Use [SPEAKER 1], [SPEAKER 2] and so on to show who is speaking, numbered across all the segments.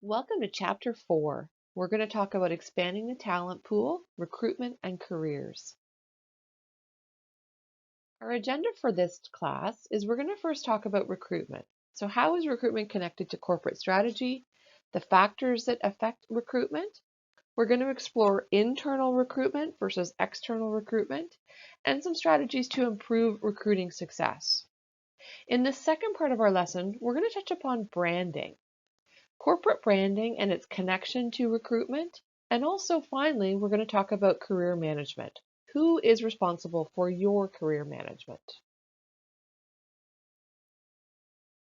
[SPEAKER 1] Welcome to Chapter 4. We're going to talk about expanding the talent pool, recruitment, and careers. Our agenda for this class is we're going to first talk about recruitment. So how is recruitment connected to corporate strategy, the factors that affect recruitment? We're going to explore internal recruitment versus external recruitment, and some strategies to improve recruiting success. In the second part of our lesson, we're going to touch upon branding. Corporate branding and its connection to recruitment. And also, finally, we're going to talk about career management. Who is responsible for your career management?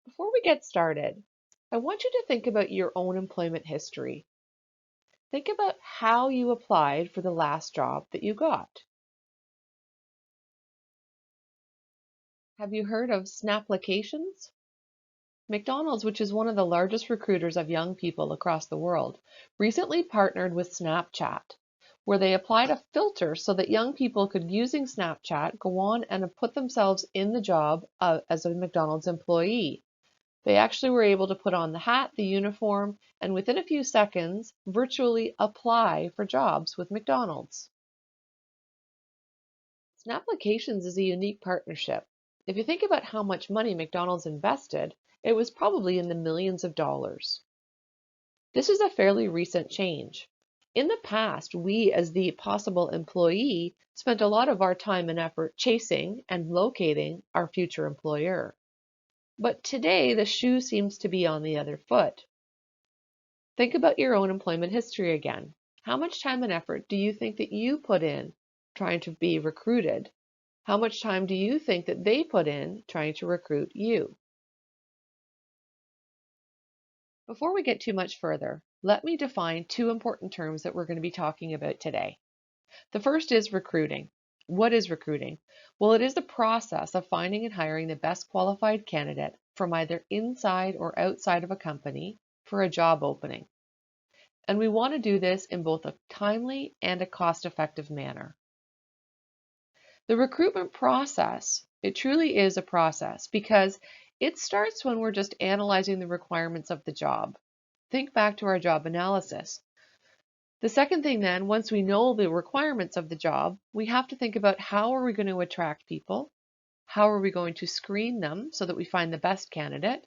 [SPEAKER 1] Before we get started, I want you to think about your own employment history. Think about how you applied for the last job that you got. Have you heard of Snapplications? McDonald's, which is one of the largest recruiters of young people across the world, recently partnered with Snapchat, where they applied a filter so that young people could, using Snapchat, go on and put themselves in the job as a McDonald's employee. They actually were able to put on the hat, the uniform, and within a few seconds, virtually apply for jobs with McDonald's. Snapplications is a unique partnership. If you think about how much money McDonald's invested, it was probably in the millions of dollars. This is a fairly recent change. In the past, we as the possible employee spent a lot of our time and effort chasing and locating our future employer. But today, the shoe seems to be on the other foot. Think about your own employment history again. How much time and effort do you think that you put in trying to be recruited? How much time do you think that they put in trying to recruit you? Before we get too much further, let me define two important terms that we're going to be talking about today. The first is recruiting. What is recruiting? Well, it is the process of finding and hiring the best qualified candidate from either inside or outside of a company for a job opening. And we want to do this in both a timely and a cost-effective manner. The recruitment process, it truly is a process because it starts when we're just analyzing the requirements of the job. Think back to our job analysis. The second thing then, once we know the requirements of the job, we have to think about how are we going to attract people? How are we going to screen them so that we find the best candidate?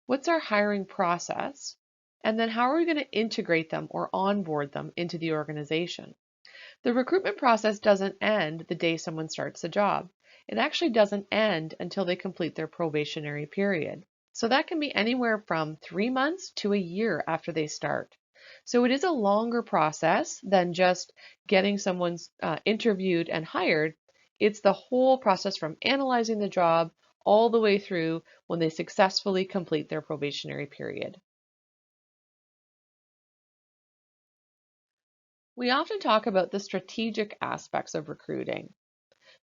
[SPEAKER 1] What's our hiring process? And then how are we going to integrate them or onboard them into the organization? The recruitment process doesn't end the day someone starts the job. It actually doesn't end until they complete their probationary period. So that can be anywhere from 3 months to a year after they start. So it is a longer process than just getting someone interviewed and hired. It's the whole process from analyzing the job all the way through when they successfully complete their probationary period. We often talk about the strategic aspects of recruiting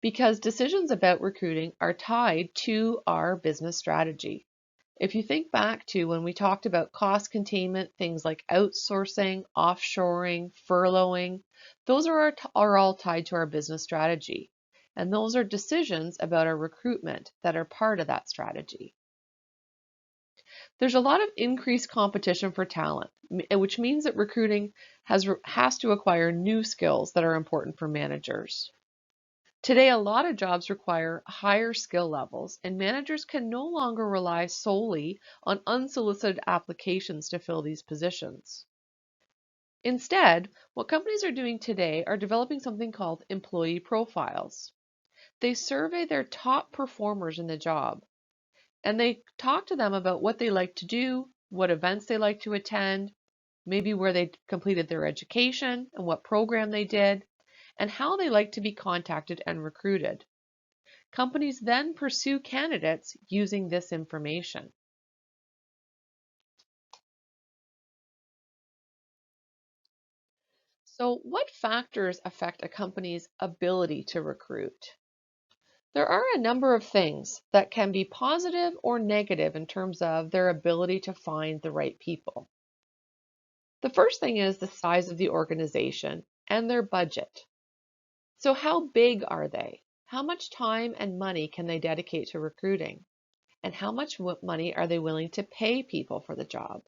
[SPEAKER 1] because decisions about recruiting are tied to our business strategy. If you think back to when we talked about cost containment, things like outsourcing, offshoring, furloughing, those are all tied to our business strategy. And those are decisions about our recruitment that are part of that strategy. There's a lot of increased competition for talent, which means that recruiting has to acquire new skills that are important for managers. Today, a lot of jobs require higher skill levels, and managers can no longer rely solely on unsolicited applications to fill these positions. Instead, what companies are doing today are developing something called employee profiles. They survey their top performers in the job, and they talk to them about what they like to do, what events they like to attend, maybe where they completed their education and what program they did, and how they like to be contacted and recruited. Companies then pursue candidates using this information. So, what factors affect a company's ability to recruit? There are a number of things that can be positive or negative in terms of their ability to find the right people. The first thing is the size of the organization and their budget. So how big are they? How much time and money can they dedicate to recruiting? And how much money are they willing to pay people for the job?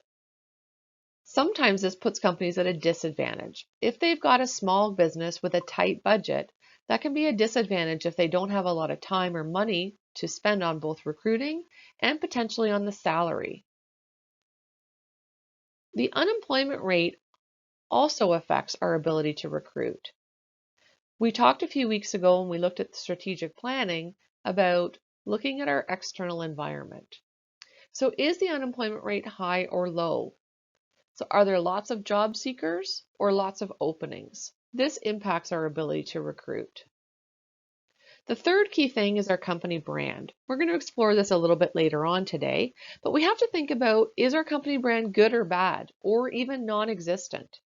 [SPEAKER 1] Sometimes this puts companies at a disadvantage. If they've got a small business with a tight budget, that can be a disadvantage if they don't have a lot of time or money to spend on both recruiting and potentially on the salary. The unemployment rate also affects our ability to recruit. We talked a few weeks ago when we looked at strategic planning about looking at our external environment. So is the unemployment rate high or low? So are there lots of job seekers or lots of openings? This impacts our ability to recruit. The third key thing is our company brand. We're going to explore this a little bit later on today, but we have to think about, is our company brand good or bad, or even non-existent?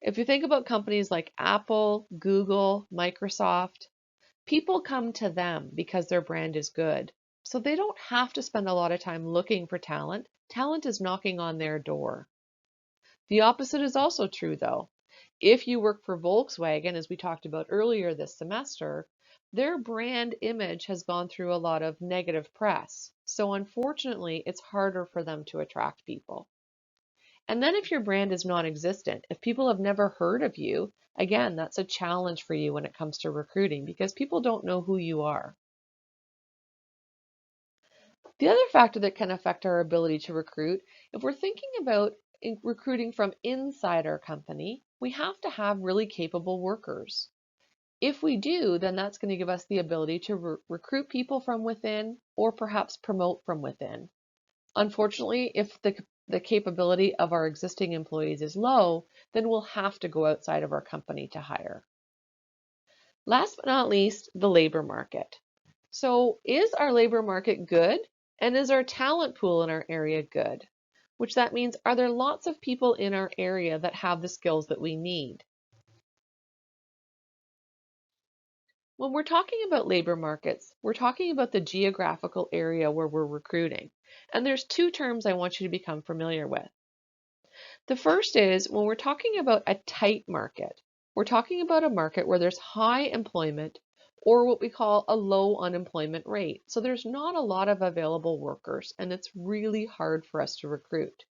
[SPEAKER 1] If you think about companies like Apple, Google, Microsoft, people come to them because their brand is good. So they don't have to spend a lot of time looking for talent. Talent is knocking on their door. The opposite is also true though. If you work for Volkswagen, as we talked about earlier this semester, their brand image has gone through a lot of negative press. So unfortunately, it's harder for them to attract people. And then if your brand is non-existent, if people have never heard of you, again, that's a challenge for you when it comes to recruiting because people don't know who you are. The other factor that can affect our ability to recruit, if we're thinking about recruiting from inside our company, we have to have really capable workers. If we do, then that's going to give us the ability to recruit people from within or perhaps promote from within. Unfortunately, if the capability of our existing employees is low, then we'll have to go outside of our company to hire. Last but not least, the labor market. So is our labor market good? And is our talent pool in our area good? Which that means, are there lots of people in our area that have the skills that we need? When we're talking about labor markets, we're talking about the geographical area where we're recruiting. And there's two terms I want you to become familiar with. The first is when we're talking about a tight market, we're talking about a market where there's high employment or what we call a low unemployment rate. So there's not a lot of available workers and it's really hard for us to recruit.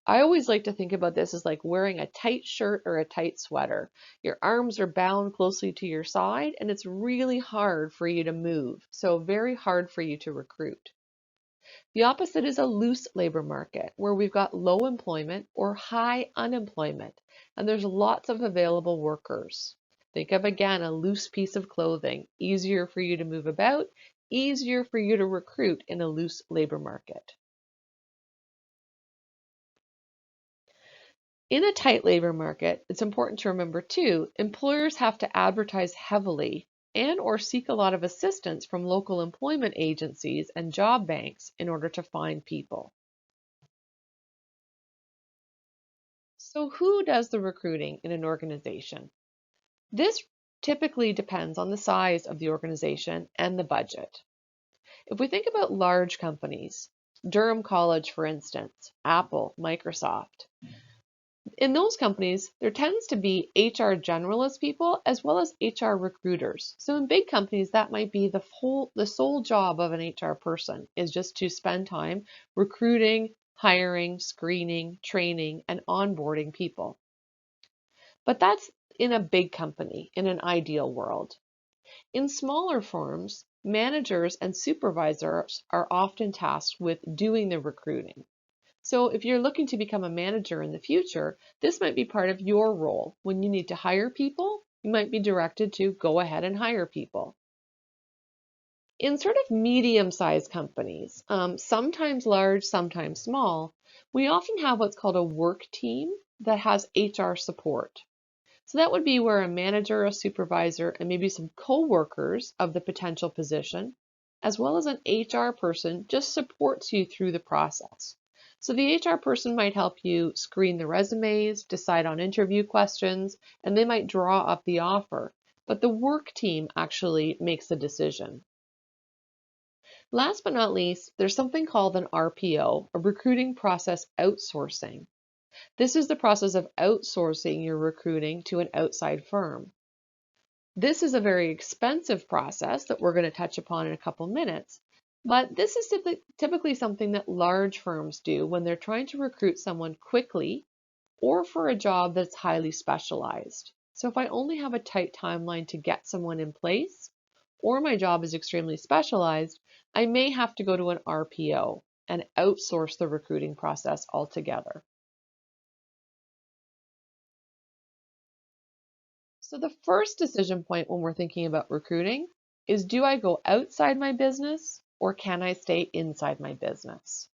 [SPEAKER 1] I always like to think about this as like wearing a tight shirt or a tight sweater. Your arms are bound closely to your side and it's really hard for you to move. So very hard for you to recruit. The opposite is a loose labor market where we've got low employment or high unemployment, and there's lots of available workers. Think of again a loose piece of clothing, easier for you to move about, easier for you to recruit in a loose labor market. In a tight labor market, it's important to remember too, employers have to advertise heavily and or seek a lot of assistance from local employment agencies and job banks in order to find people. So who does the recruiting in an organization? This typically depends on the size of the organization and the budget. If we think about large companies, Durham College, for instance, Apple, Microsoft, in those companies, there tends to be HR generalist people as well as HR recruiters. So in big companies, that might be the sole job of an HR person is just to spend time recruiting, hiring, screening, training, and onboarding people. But that's in a big company, in an ideal world. In smaller firms, managers and supervisors are often tasked with doing the recruiting. So if you're looking to become a manager in the future, this might be part of your role. When you need to hire people, you might be directed to go ahead and hire people. In sort of medium-sized companies, sometimes large, sometimes small, we often have what's called a work team that has HR support. So that would be where a manager, a supervisor, and maybe some co-workers of the potential position, as well as an HR person, just supports you through the process. So the HR person might help you screen the resumes, decide on interview questions, and they might draw up the offer. But the work team actually makes the decision. Last but not least, there's something called an RPO, a recruiting process outsourcing. This is the process of outsourcing your recruiting to an outside firm. This is a very expensive process that we're going to touch upon in a couple minutes, But this is typically something that large firms do when they're trying to recruit someone quickly or for a job that's highly specialized. So if I only have a tight timeline to get someone in place, or my job is extremely specialized, I may have to go to an RPO and outsource the recruiting process altogether. So the first decision point when we're thinking about recruiting is, do I go outside my business or can I stay inside my business?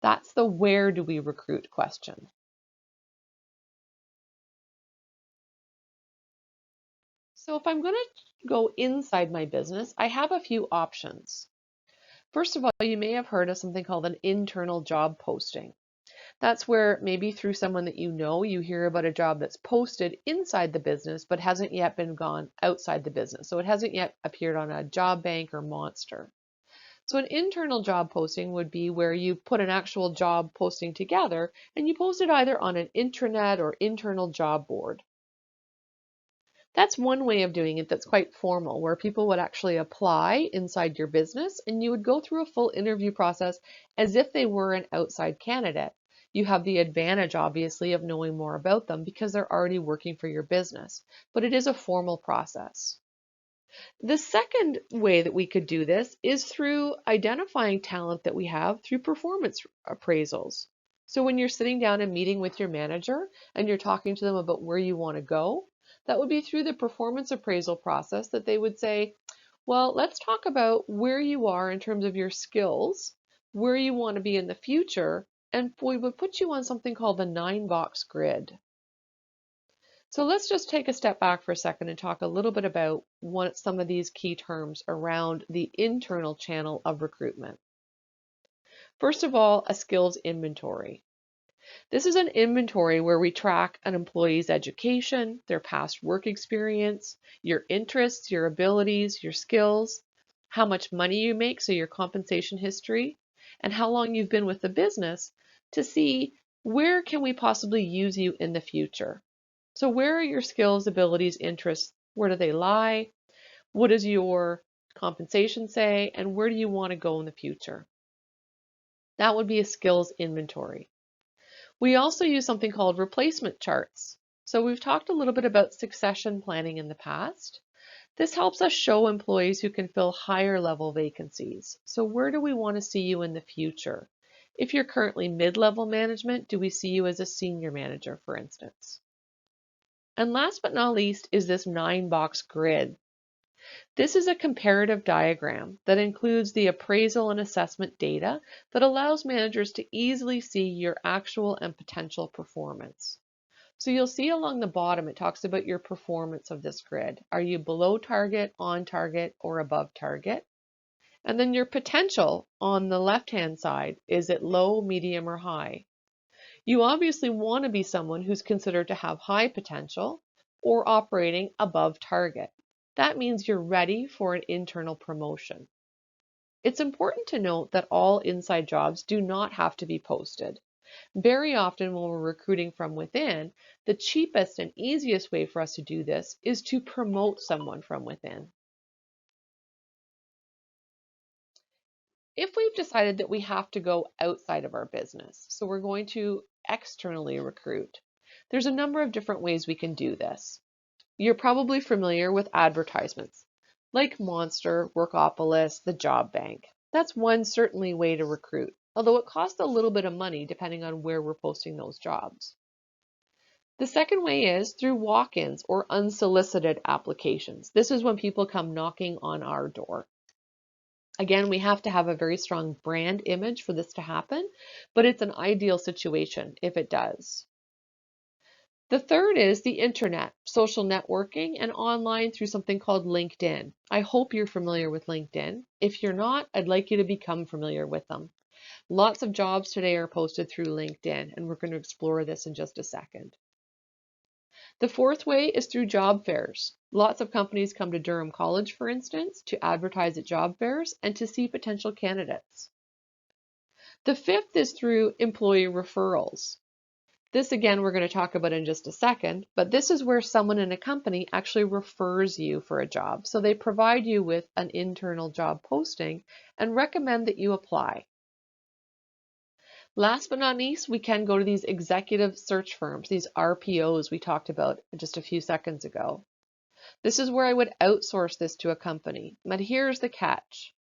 [SPEAKER 1] That's the where do we recruit question. So if I'm going to go inside my business, I have a few options. First of all, you may have heard of something called an internal job posting. That's where maybe through someone that you hear about a job that's posted inside the business but hasn't yet been gone outside the business. So it hasn't yet appeared on a job bank or Monster. So an internal job posting would be where you put an actual job posting together and you post it either on an intranet or internal job board. That's one way of doing it that's quite formal, where people would actually apply inside your business and you would go through a full interview process as if they were an outside candidate. You have the advantage, obviously, of knowing more about them because they're already working for your business, but it is a formal process. The second way that we could do this is through identifying talent that we have through performance appraisals. So when you're sitting down and meeting with your manager and you're talking to them about where you want to go, that would be through the performance appraisal process that they would say, well, let's talk about where you are in terms of your skills, where you want to be in the future, and we would put you on something called the 9-box grid. So let's just take a step back for a second and talk a little bit about some of these key terms around the internal channel of recruitment. First of all, a skills inventory. This is an inventory where we track an employee's education, their past work experience, your interests, your abilities, your skills, how much money you make, so your compensation history, and how long you've been with the business to see where can we possibly use you in the future. So where are your skills, abilities, interests? Where do they lie? What does your compensation say? And where do you want to go in the future? That would be a skills inventory. We also use something called replacement charts. So we've talked a little bit about succession planning in the past. This helps us show employees who can fill higher level vacancies. So where do we want to see you in the future? If you're currently mid-level management, do we see you as a senior manager, for instance? And last but not least is this 9-box grid. This is a comparative diagram that includes the appraisal and assessment data that allows managers to easily see your actual and potential performance. So you'll see along the bottom, it talks about your performance of this grid. Are you below target, on target, or above target? And then your potential on the left-hand side, is it low, medium, or high? You obviously want to be someone who's considered to have high potential or operating above target. That means you're ready for an internal promotion. It's important to note that all inside jobs do not have to be posted. Very often when we're recruiting from within, the cheapest and easiest way for us to do this is to promote someone from within. If we've decided that we have to go outside of our business, so we're going to externally recruit, there's a number of different ways we can do this. You're probably familiar with advertisements like Monster, Workopolis, the Job Bank. That's one certainly way to recruit, although it costs a little bit of money depending on where we're posting those jobs. The second way is through walk-ins or unsolicited applications. This is when people come knocking on our door. Again, we have to have a very strong brand image for this to happen, but it's an ideal situation if it does. The third is the internet, social networking, and online through something called LinkedIn. I hope you're familiar with LinkedIn. If you're not, I'd like you to become familiar with them. Lots of jobs today are posted through LinkedIn, and we're going to explore this in just a second. The fourth way is through job fairs. Lots of companies come to Durham College, for instance, to advertise at job fairs and to see potential candidates. The fifth is through employee referrals. This again, we're going to talk about in just a second, but this is where someone in a company actually refers you for a job. So they provide you with an internal job posting and recommend that you apply. Last but not least, we can go to these executive search firms, these RPOs we talked about just a few seconds ago. This is where I would outsource this to a company. But here's the catch.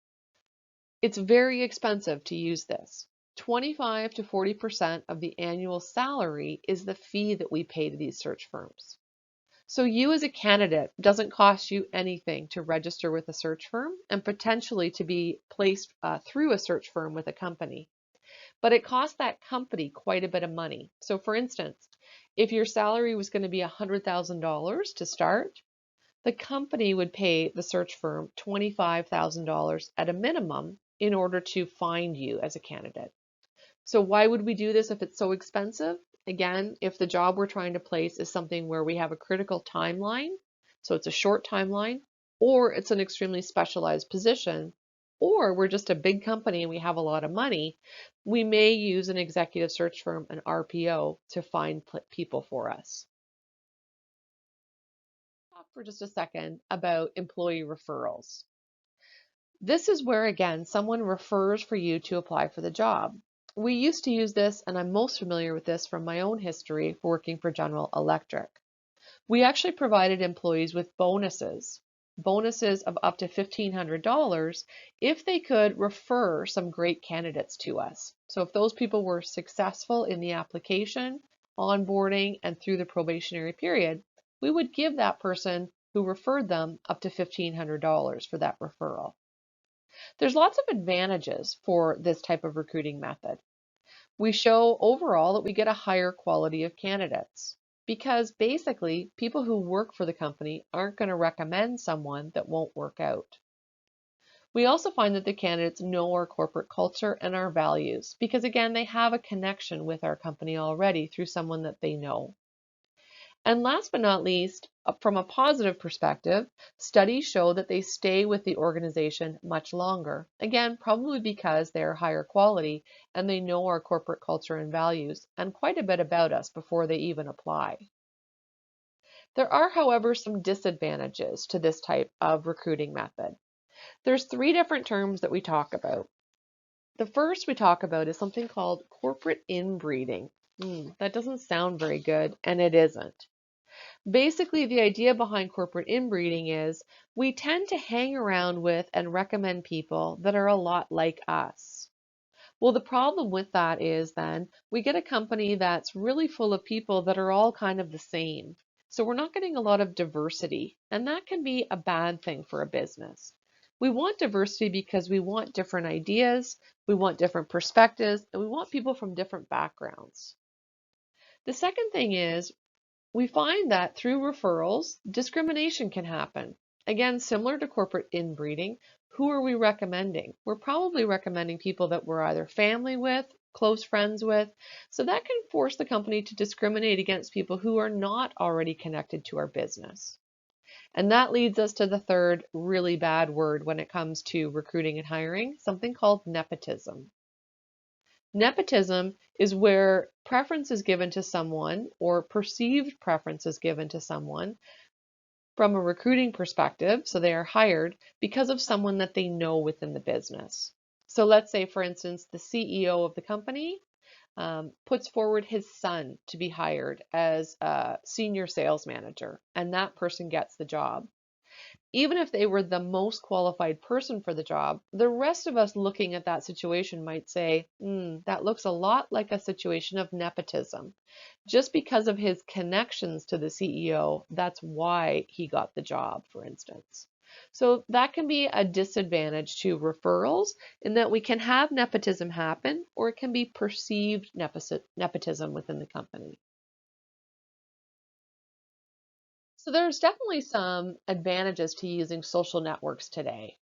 [SPEAKER 1] It's very expensive to use this. 25 to 40% of the annual salary is the fee that we pay to these search firms. So you as a candidate doesn't cost you anything to register with a search firm and potentially to be placed through a search firm with a company. But it costs that company quite a bit of money. So for instance, if your salary was going to be $100,000 to start, the company would pay the search firm $25,000 at a minimum in order to find you as a candidate. So why would we do this if it's so expensive? Again, if the job we're trying to place is something where we have a critical timeline, so it's a short timeline, or it's an extremely specialized position, or we're just a big company and we have a lot of money, we may use an executive search firm, an RPO, to find people for us. Talk for just a second about employee referrals. This is where, again, someone refers for you to apply for the job. We used to use this, and I'm most familiar with this from my own history working for General Electric. We actually provided employees with bonuses of up to $1,500 if they could refer some great candidates to us. So if those people were successful in the application, onboarding, and through the probationary period, we would give that person who referred them up to $1,500 for that referral. There's lots of advantages for this type of recruiting method. We show overall that we get a higher quality of candidates because basically people who work for the company aren't going to recommend someone that won't work out. We also find that the candidates know our corporate culture and our values because again, they have a connection with our company already through someone that they know. And last but not least, from a positive perspective, studies show that they stay with the organization much longer. Again, probably because they're higher quality and they know our corporate culture and values and quite a bit about us before they even apply. There are, however, some disadvantages to this type of recruiting method. There's 3 different terms that we talk about. The first we talk about is something called corporate inbreeding. That doesn't sound very good, and it isn't. Basically, the idea behind corporate inbreeding is we tend to hang around with and recommend people that are a lot like us. Well, the problem with that is then we get a company that's really full of people that are all kind of the same. So we're not getting a lot of diversity, and that can be a bad thing for a business. We want diversity because we want different ideas, we want different perspectives, and we want people from different backgrounds. The second thing is we find that through referrals, discrimination can happen. Again, similar to corporate inbreeding, who are we recommending? We're probably recommending people that we're either family with, close friends with, so that can force the company to discriminate against people who are not already connected to our business. And that leads us to the third really bad word when it comes to recruiting and hiring, something called nepotism. Nepotism is where preference is given to someone or perceived preference is given to someone from a recruiting perspective, so they are hired because of someone that they know within the business. So let's say, for instance, the CEO of the company puts forward his son to be hired as a senior sales manager, and that person gets the job. Even if they were the most qualified person for the job, the rest of us looking at that situation might say, that looks a lot like a situation of nepotism. Just because of his connections to the CEO, that's why he got the job, for instance. So that can be a disadvantage to referrals in that we can have nepotism happen, or it can be perceived nepotism within the company. So there's definitely some advantages to using social networks today.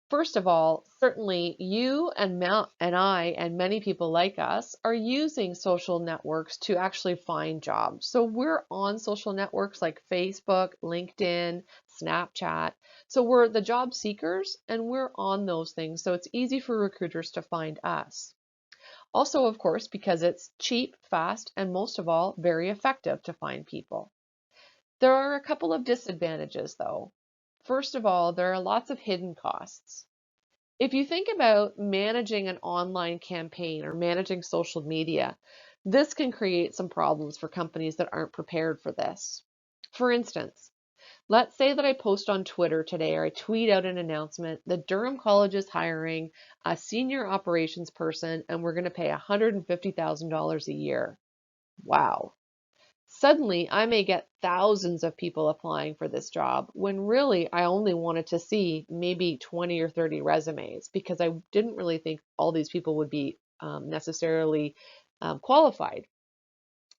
[SPEAKER 1] First of all, certainly you and I and many people like us are using social networks to actually find jobs. So we're on social networks like Facebook, LinkedIn, Snapchat. So we're the job seekers and we're on those things. So it's easy for recruiters to find us. Also, of course, because it's cheap, fast, and most of all, very effective to find people. There are a couple of disadvantages though. First of all, there are lots of hidden costs. If you think about managing an online campaign or managing social media, this can create some problems for companies that aren't prepared for this. For instance, let's say that I post on Twitter today or I tweet out an announcement that Durham College is hiring a senior operations person and we're going to pay $150,000 a year. Wow. Suddenly, I may get thousands of people applying for this job when really I only wanted to see maybe 20 or 30 resumes because I didn't really think all these people would be necessarily qualified.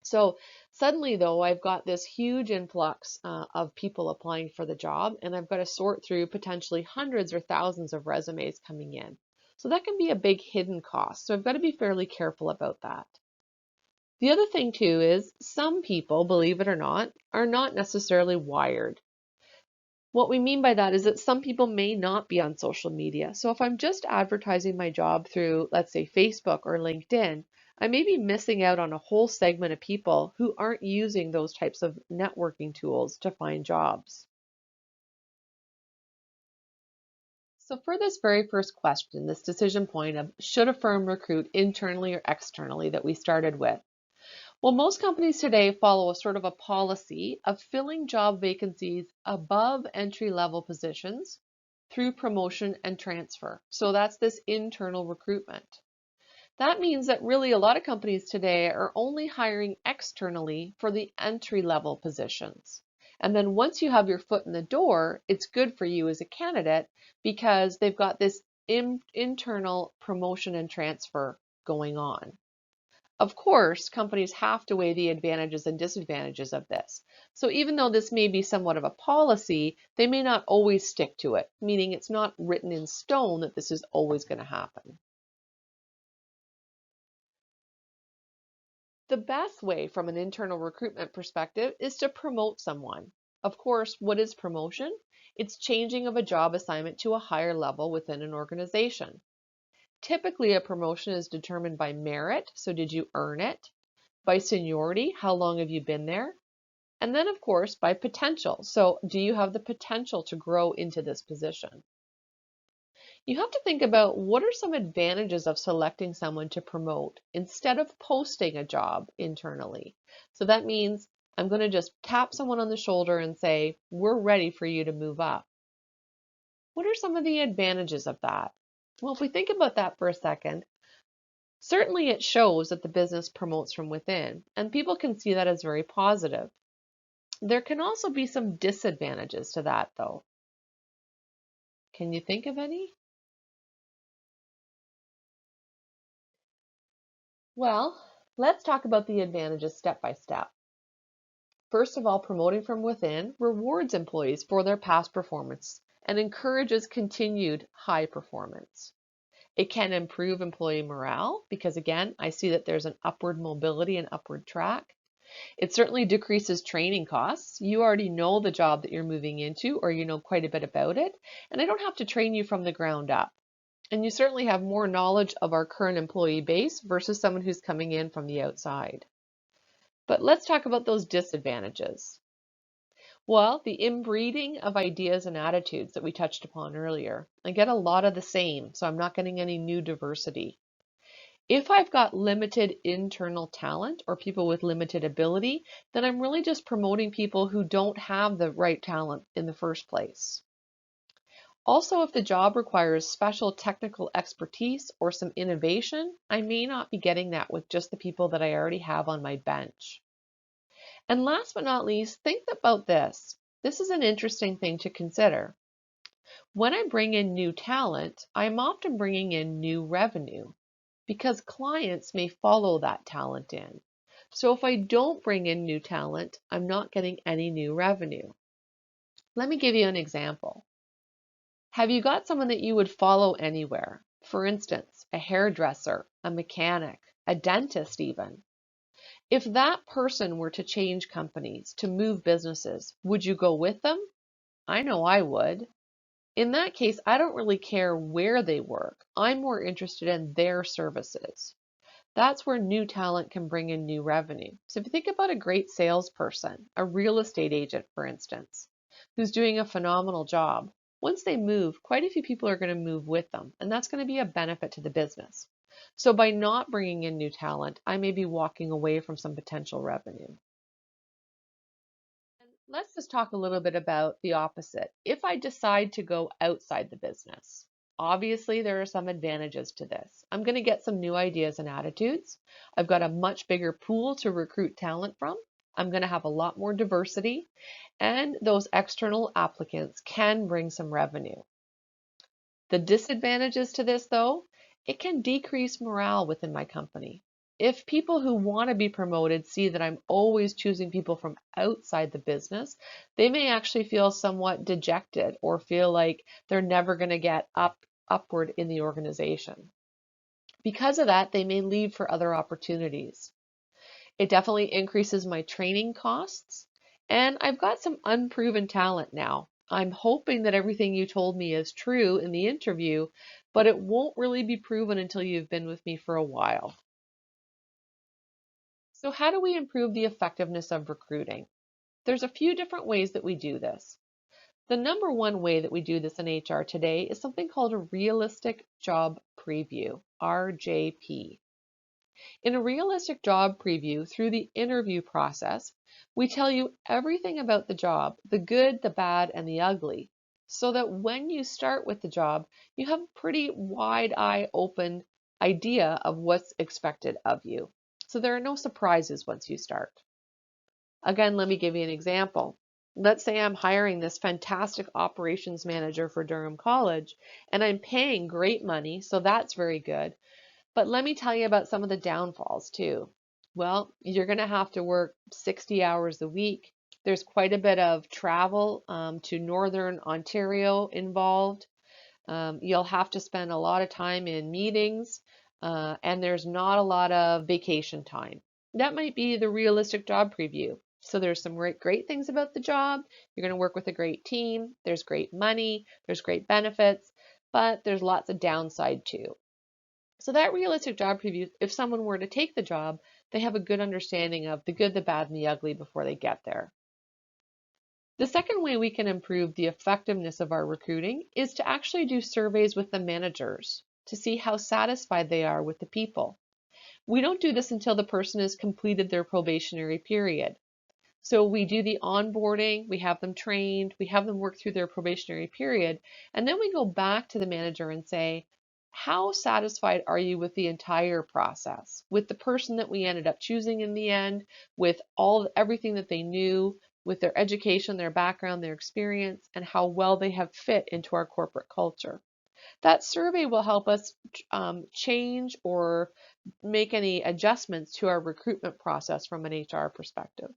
[SPEAKER 1] So suddenly, though, I've got this huge influx of people applying for the job, and I've got to sort through potentially hundreds or thousands of resumes coming in. So that can be a big hidden cost. So I've got to be fairly careful about that. The other thing too is some people, believe it or not, are not necessarily wired. What we mean by that is that some people may not be on social media. So if I'm just advertising my job through, let's say, Facebook or LinkedIn, I may be missing out on a whole segment of people who aren't using those types of networking tools to find jobs. So for this very first question, this decision point of should a firm recruit internally or externally that we started with, well, most companies today follow a sort of a policy of filling job vacancies above entry-level positions through promotion and transfer. So that's this internal recruitment. That means that really a lot of companies today are only hiring externally for the entry-level positions. And then once you have your foot in the door, it's good for you as a candidate because they've got this internal promotion and transfer going on. Of course, companies have to weigh the advantages and disadvantages of this. So even though this may be somewhat of a policy, they may not always stick to it, meaning it's not written in stone that this is always going to happen. The best way from an internal recruitment perspective is to promote someone. Of course, what is promotion? It's changing of a job assignment to a higher level within an organization. Typically, a promotion is determined by merit, so did you earn it? By seniority, how long have you been there? And then, of course, by potential. So, do you have the potential to grow into this position? You have to think about what are some advantages of selecting someone to promote instead of posting a job internally. So that means I'm going to just tap someone on the shoulder and say, we're ready for you to move up. What are some of the advantages of that? Well, if we think about that for a second, certainly it shows that the business promotes from within, and people can see that as very positive. There can also be some disadvantages to that, though. Can you think of any? Well, let's talk about the advantages step by step. First of all, promoting from within rewards employees for their past performance and encourages continued high performance. It can improve employee morale because, again, I see that there's an upward mobility and upward track. It certainly decreases training costs. You already know the job that you're moving into, or you know quite a bit about it, and I don't have to train you from the ground up. And you certainly have more knowledge of our current employee base versus someone who's coming in from the outside. But let's talk about those disadvantages. Well, the inbreeding of ideas and attitudes that we touched upon earlier. I get a lot of the same, so I'm not getting any new diversity. If I've got limited internal talent or people with limited ability, then I'm really just promoting people who don't have the right talent in the first place. Also, if the job requires special technical expertise or some innovation, I may not be getting that with just the people that I already have on my bench. And last but not least, think about this. This is an interesting thing to consider. When I bring in new talent, I'm often bringing in new revenue because clients may follow that talent in. So if I don't bring in new talent, I'm not getting any new revenue. Let me give you an example. Have you got someone that you would follow anywhere? For instance, a hairdresser, a mechanic, a dentist even. If that person were to change companies, to move businesses, would you go with them? I know I would. In that case, I don't really care where they work. I'm more interested in their services. That's where new talent can bring in new revenue. So if you think about a great salesperson, a real estate agent, for instance, who's doing a phenomenal job, once they move, quite a few people are going to move with them, and that's going to be a benefit to the business. So by not bringing in new talent, I may be walking away from some potential revenue. Let's just talk a little bit about the opposite. If I decide to go outside the business, obviously there are some advantages to this. I'm going to get some new ideas and attitudes. I've got a much bigger pool to recruit talent from. I'm going to have a lot more diversity, and those external applicants can bring some revenue. The disadvantages to this, though, it can decrease morale within my company. If people who want to be promoted see that I'm always choosing people from outside the business, they may actually feel somewhat dejected or feel like they're never going to get upward in the organization. Because of that, they may leave for other opportunities. It definitely increases my training costs, and I've got some unproven talent now. I'm hoping that everything you told me is true in the interview, but it won't really be proven until you've been with me for a while. So how do we improve the effectiveness of recruiting? There's a few different ways that we do this. The number one way that we do this in HR today is something called a realistic job preview, RJP. In a realistic job preview through the interview process, we tell you everything about the job, the good, the bad, and the ugly, so that when you start with the job, you have a pretty wide-eye open idea of what's expected of you. So there are no surprises once you start. Again, let me give you an example. Let's say I'm hiring this fantastic operations manager for Durham College, and I'm paying great money, so that's very good. But let me tell you about some of the downfalls too. Well, you're going to have to work 60 hours a week. There's quite a bit of travel to Northern Ontario involved. You'll have to spend a lot of time in meetings, and there's not a lot of vacation time. That might be the realistic job preview. So there's some great things about the job. You're going to work with a great team. There's great money. There's great benefits, but there's lots of downside too. So that realistic job preview, if someone were to take the job, they have a good understanding of the good, the bad, and the ugly before they get there. The second way we can improve the effectiveness of our recruiting is to actually do surveys with the managers to see how satisfied they are with the people. We don't do this until the person has completed their probationary period. So we do the onboarding, we have them trained, we have them work through their probationary period, and then we go back to the manager and say, how satisfied are you with the entire process, with the person that we ended up choosing in the end, with everything that they knew, with their education, their background, their experience, and how well they have fit into our corporate culture. That survey will help us change or make any adjustments to our recruitment process from an HR perspective.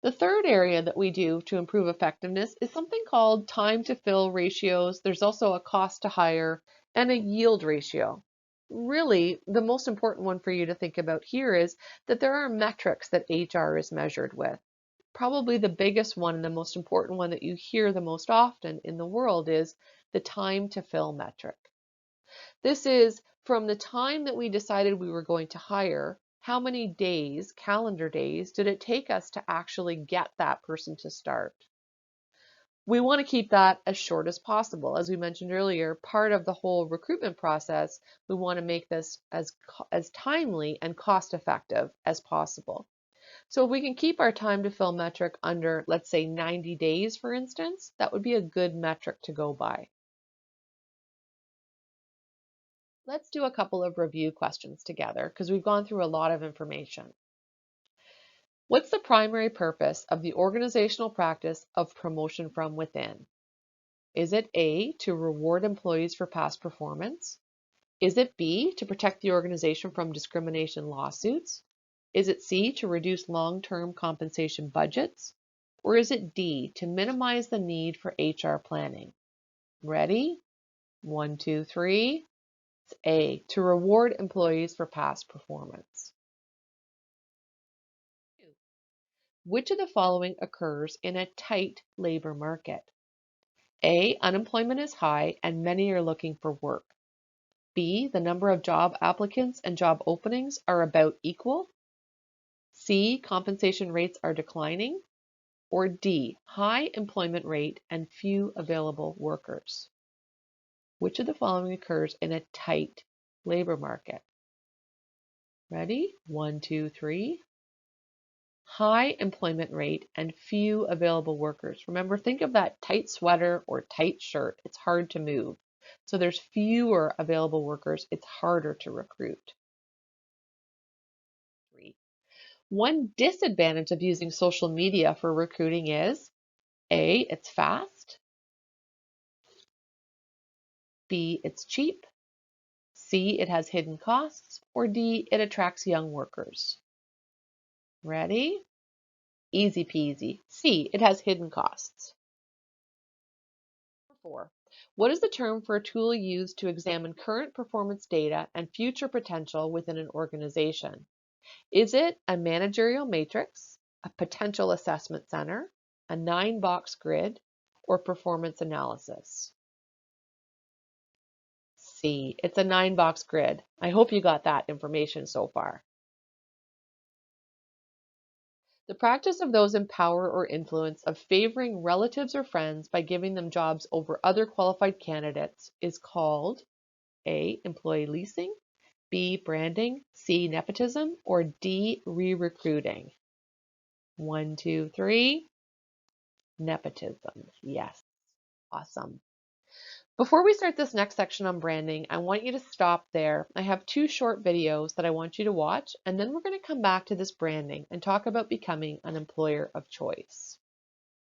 [SPEAKER 1] The third area that we do to improve effectiveness is something called time to fill ratios. There's also a cost to hire and a yield ratio. Really, the most important one for you to think about here is that there are metrics that HR is measured with. Probably the biggest one and the most important one that you hear the most often in the world is the time to fill metric. This is from the time that we decided we were going to hire, how many days, calendar days, did it take us to actually get that person to start? We want to keep that as short as possible. As we mentioned earlier, part of the whole recruitment process, we want to make this as timely and cost effective as possible. So if we can keep our time to fill metric under, let's say 90 days, for instance, that would be a good metric to go by. Let's do a couple of review questions together because we've gone through a lot of information. What's the primary purpose of the organizational practice of promotion from within? Is it A, to reward employees for past performance? Is it B, to protect the organization from discrimination lawsuits? Is it C, to reduce long-term compensation budgets? Or is it D, to minimize the need for HR planning? Ready? 1, 2, 3. It's A, to reward employees for past performance. Which of the following occurs in a tight labor market? A, unemployment is high and many are looking for work. B, the number of job applicants and job openings are about equal. C, compensation rates are declining. Or D, high employment rate and few available workers. Which of the following occurs in a tight labor market? Ready? 1, 2, 3. High employment rate and few available workers. Remember, think of that tight sweater or tight shirt. It's hard to move. So there's fewer available workers. It's harder to recruit. 3. One disadvantage of using social media for recruiting is A, it's fast. B, it's cheap. C, it has hidden costs. Or D, it attracts young workers. Ready? Easy peasy. C, it has hidden costs. 4. What is the term for a tool used to examine current performance data and future potential within an organization? Is it a managerial matrix, a potential assessment center, a 9-box grid, or performance analysis? C, it's a 9-box grid. I hope you got that information so far. The practice of those in power or influence of favoring relatives or friends by giving them jobs over other qualified candidates is called A, employee leasing, B, branding, C, nepotism, or D, re-recruiting. 1, 2, 3. Nepotism. Yes. Awesome. Before we start this next section on branding, I want you to stop there. I have 2 short videos that I want you to watch, and then we're going to come back to this branding and talk about becoming an employer of choice.